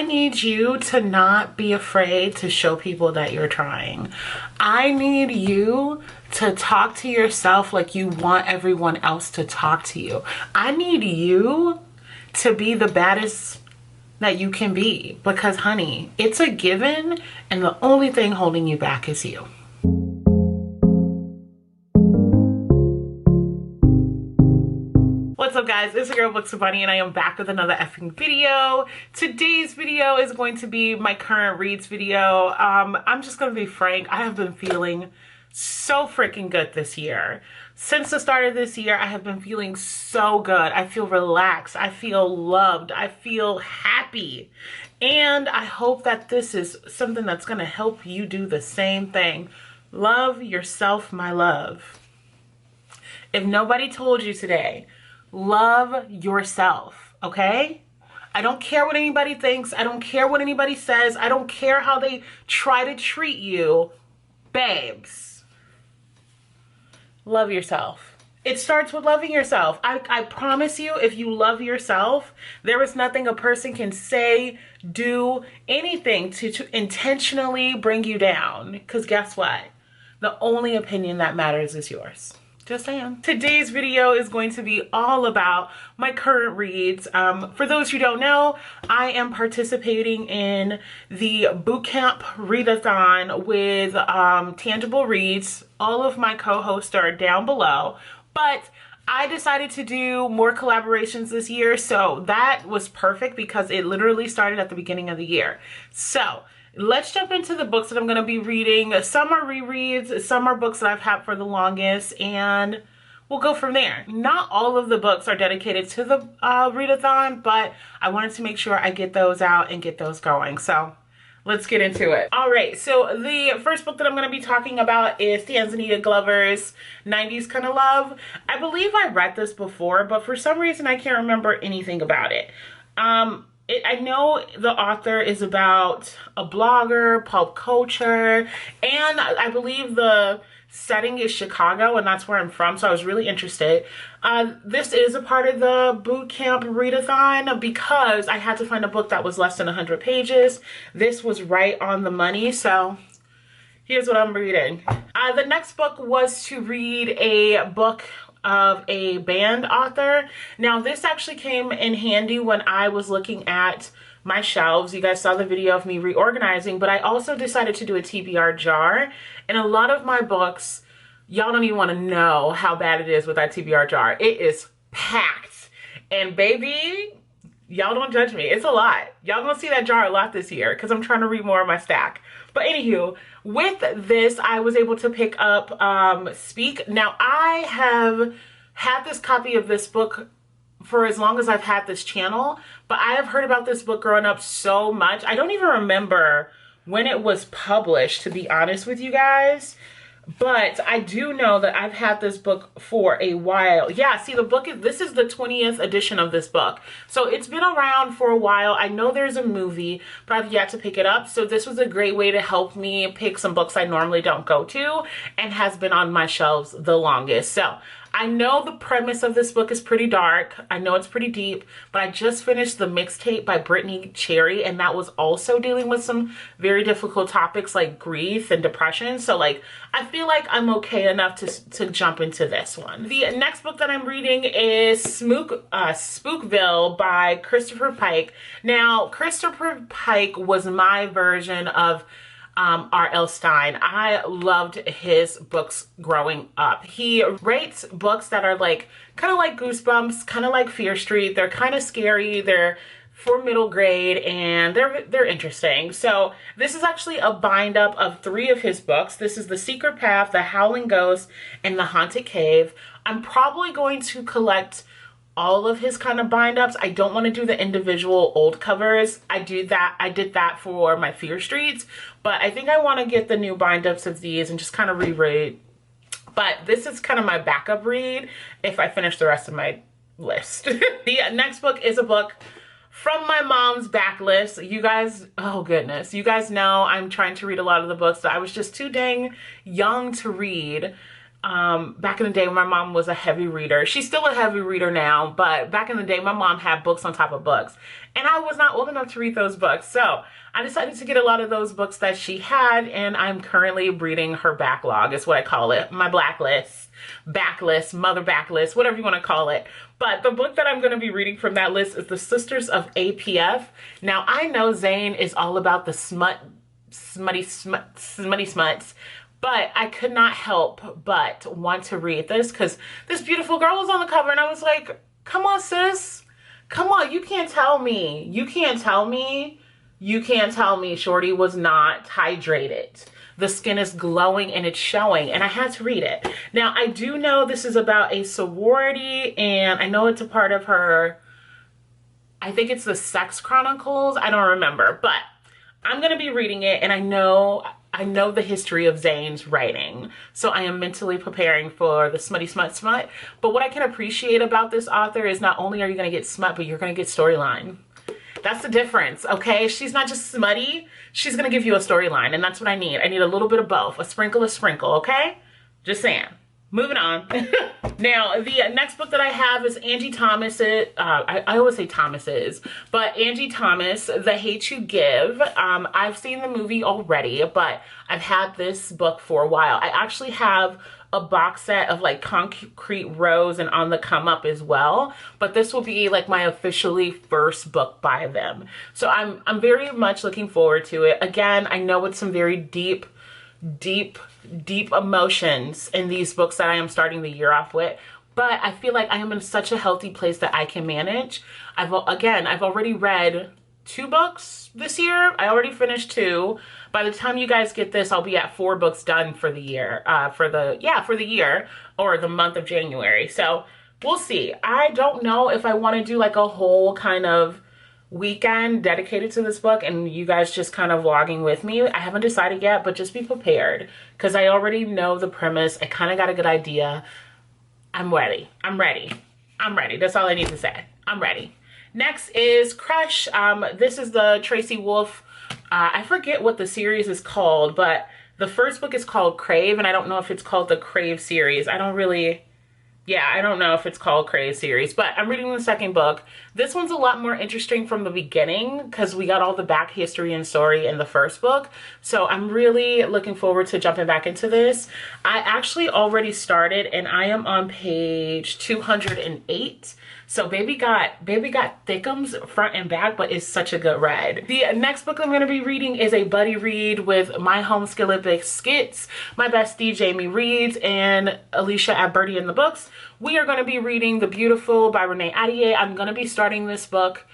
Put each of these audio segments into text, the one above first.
I need you to not be afraid to show people that you're trying. I need you to talk to yourself like you want everyone else to talk to you. I need you to be the baddest that you can be, because honey, it's a given, and the only thing holding you back is you. What's up guys, it's your girl BooksWithBonnie and I am back with another effing video. Today's video is going to be my current reads video. I'm just gonna be frank, I have been feeling so freaking good this year. Since the start of this year, I have been feeling so good. I feel relaxed, I feel loved, I feel happy. And I hope that this is something that's gonna help you do the same thing. Love yourself, my love. If nobody told you today, love yourself, okay? I don't care what anybody thinks. I don't care what anybody says. I don't care how they try to treat you. Babes, love yourself. It starts with loving yourself. I promise you, if you love yourself, there is nothing a person can say, do, anything to intentionally bring you down. Because guess what? The only opinion that matters is yours. Just saying. Today's video is going to be all about my current reads. For those who don't know, I am participating in the Bootcampreadathon with Tangible Reads. All of my co-hosts are down below, but I decided to do more collaborations this year, so that was perfect because it literally started at the beginning of the year. So let's jump into the books that I'm going to be reading. Some are rereads, some are books that I've had for the longest, and we'll go from there. Not all of the books are dedicated to the readathon, but I wanted to make sure I get those out and get those going. So let's get into it. All right, so the first book that I'm going to be talking about is Tanzania Glover's 90s Kind of Love. I believe I read this before, but for some reason I can't remember anything about it. I know the author is about a blogger, pulp culture, and I believe the setting is Chicago, and that's where I'm from, so I was really interested. This is a part of the Bootcampreadathon because I had to find a book that was less than 100 pages. This was right on the money, so here's what I'm reading. The next book was to read a book of a band author. Now this actually came in handy when I was looking at my shelves. You guys saw the video of me reorganizing, but I also decided to do a TBR jar, and a lot of my books, y'all don't even want to know how bad it is with that TBR jar. It is packed, and baby, y'all don't judge me, it's a lot. Y'all gonna see that jar a lot this year because I'm trying to read more of my stack. But anywho, with this, I was able to pick up Speak. Now, I have had this copy of this book for as long as I've had this channel, but I have heard about this book growing up so much. I don't even remember when it was published, to be honest with you guys. But I do know that I've had this book for a while. Yeah, see, the book is, this is the 20th edition of this book. So it's been around for a while. I know there's a movie, but I've yet to pick it up. So this was a great way to help me pick some books I normally don't go to, and has been on my shelves the longest. So I know the premise of this book is pretty dark. I know it's pretty deep, but I just finished the mixtape by Brittany Cherry, and that was also dealing with some very difficult topics like grief and depression. So like, I feel like I'm okay enough to jump into this one. The next book that I'm reading is Spookville by Christopher Pike. Now, Christopher Pike was my version of R.L. Stine. I loved his books growing up. He writes books that are like kind of like Goosebumps, kind of like Fear Street. They're kind of scary. They're for middle grade, and they're interesting. So this is actually a bind up of 3 of his books. This is The Secret Path, The Howling Ghost, and The Haunted Cave. I'm probably going to collect all of his kind of bind ups. I don't want to do the individual old covers. I did that for my Fear Streets, but I think I want to get the new bind ups of these and just kind of reread. But this is kind of my backup read if I finish the rest of my list. The next book is a book from my mom's backlist. You guys, oh goodness, you guys know I'm trying to read a lot of the books that I was just too dang young to read. Back in the day, my mom was a heavy reader. She's still a heavy reader now, but back in the day, my mom had books on top of books. And I was not old enough to read those books. So I decided to get a lot of those books that she had, and I'm currently reading her backlog, is what I call it. My blacklist, backlist, mother backlist, whatever you want to call it. But the book that I'm going to be reading from that list is The Sisters of APF. Now, I know Zane is all about the smutty smuts. But I could not help but want to read this because this beautiful girl was on the cover, and I was like, come on, sis. Come on, you can't tell me. You can't tell me Shorty was not hydrated. The skin is glowing and it's showing, and I had to read it. Now, I do know this is about a sorority, and I know it's a part of her, I think it's the Sex Chronicles. I don't remember, but I'm going to be reading it, and I know the history of Zane's writing, so I am mentally preparing for the smutty smut. But what I can appreciate about this author is not only are you going to get smut, but you're going to get storyline. That's the difference, okay? She's not just smutty. She's going to give you a storyline, and that's what I need. I need a little bit of both, a sprinkle, okay? Just saying. Moving on. Now, the next book that I have is Angie Thomas's, I always say Thomas's, but Angie Thomas, The Hate You Give. I've seen the movie already, but I've had this book for a while. I actually have a box set of like Concrete Rose and On the Come Up as well, but this will be like my officially first book by them. So I'm very much looking forward to it. Again, I know it's some very deep emotions in these books that I am starting the year off with, but I feel like I am in such a healthy place that I can manage. I've already read 2 books this year. I already finished 2. By the time you guys get this, I'll be at 4 books done for the year, for the year, or the month of January. So we'll see. I don't know if I want to do like a whole kind of weekend dedicated to this book and you guys just kind of vlogging with me. I haven't decided yet, but just be prepared because I already know the premise. I kind of got a good idea. I'm ready. That's all I need to say. I'm ready. Next is Crush. This is the Tracy Wolff. I forget what the series is called, but the first book is called Crave, and I don't know if it's called the Crave series. I don't know if it's called Crave series, but I'm reading the second book. This one's a lot more interesting from the beginning because we got all the back history and story in the first book. So I'm really looking forward to jumping back into this. I actually already started and I am on page 208. So baby got thickums front and back, but it's such a good read. The next book I'm going to be reading is a buddy read with my home Skillet Biscuits, my bestie Jamie Reads, and Alicia at Birdie in the Books. We are going to be reading The Beautiful by Renee Attier. I'm going to be starting this book,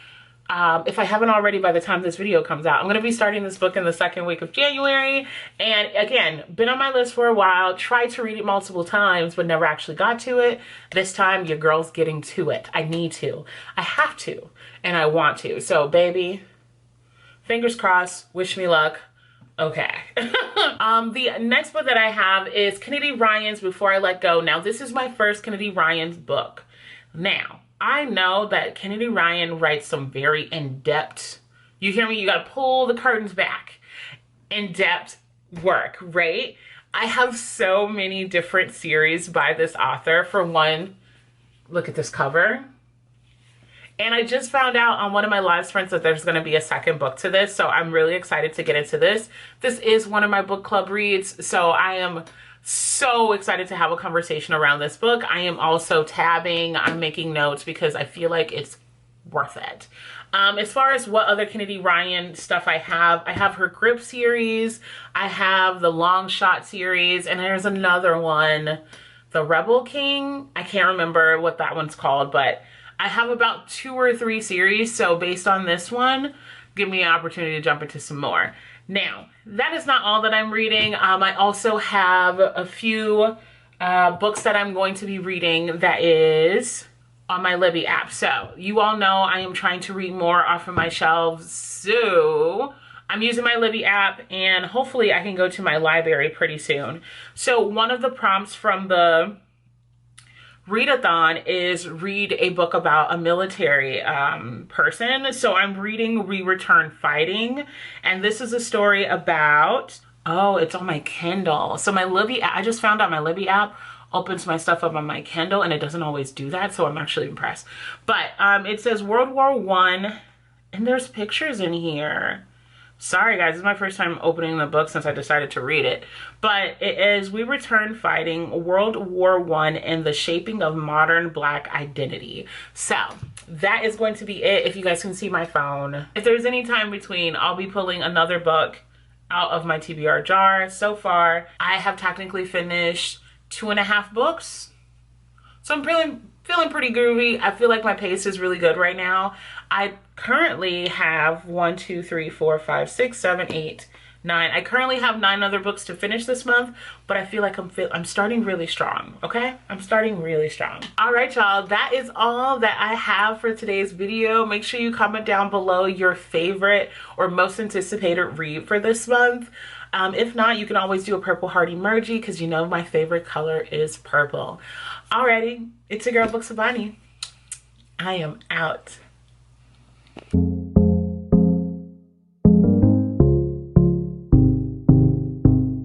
if I haven't already by the time this video comes out. I'm going to be starting this book in the second week of January. And again, been on my list for a while, tried to read it multiple times, but never actually got to it. This time, your girl's getting to it. I need to. I have to. And I want to. So, baby, fingers crossed. Wish me luck. Okay. The next book that I have is Kennedy Ryan's Before I Let Go. Now, this is my first Kennedy Ryan's book. Now, I know that Kennedy Ryan writes some very in-depth, you hear me? You gotta pull the curtains back. In-depth work, right? I have so many different series by this author. For one, look at this cover. And I just found out on one of my live friends that there's going to be a second book to this. So I'm really excited to get into this. This is one of my book club reads. So I am so excited to have a conversation around this book. I am also tabbing. I'm making notes because I feel like it's worth it. As far as what other Kennedy Ryan stuff I have her Grip series. I have the Long Shot series. And there's another one, the Rebel King. I can't remember what that one's called, but I have about 2 or 3 series, so based on this one, give me an opportunity to jump into some more. Now, that is not all that I'm reading. I also have a few books that I'm going to be reading that is on my Libby app. So, you all know I am trying to read more off of my shelves, so I'm using my Libby app, and hopefully I can go to my library pretty soon. So, one of the prompts from the readathon is read a book about a military person. So I'm reading We Return Fighting, and this is a story about, oh, it's on my Kindle. So my Libby, I just found out my Libby app opens my stuff up on my Kindle, and it doesn't always do that, so I'm actually impressed. But it says World War One, and there's pictures in here. Sorry guys, this is my first time opening the book since I decided to read it. But it is We Return Fighting, World War One and the Shaping of Modern Black Identity. So that is going to be it. If you guys can see my phone, if there's any time between, I'll be pulling another book out of my TBR jar. So far, I have technically finished 2.5 books. So I'm feeling pretty groovy. I feel like my pace is really good right now. I currently have 1, 2, 3, 4, 5, 6, 7, 8, 9. I currently have 9 other books to finish this month, but I feel like I'm starting really strong, okay? I'm starting really strong. All right, y'all, that is all that I have for today's video. Make sure you comment down below your favorite or most anticipated read for this month. If not, you can always do a purple heart emoji because you know my favorite color is purple. Alrighty, it's your girl Books with Bonnie. I am out.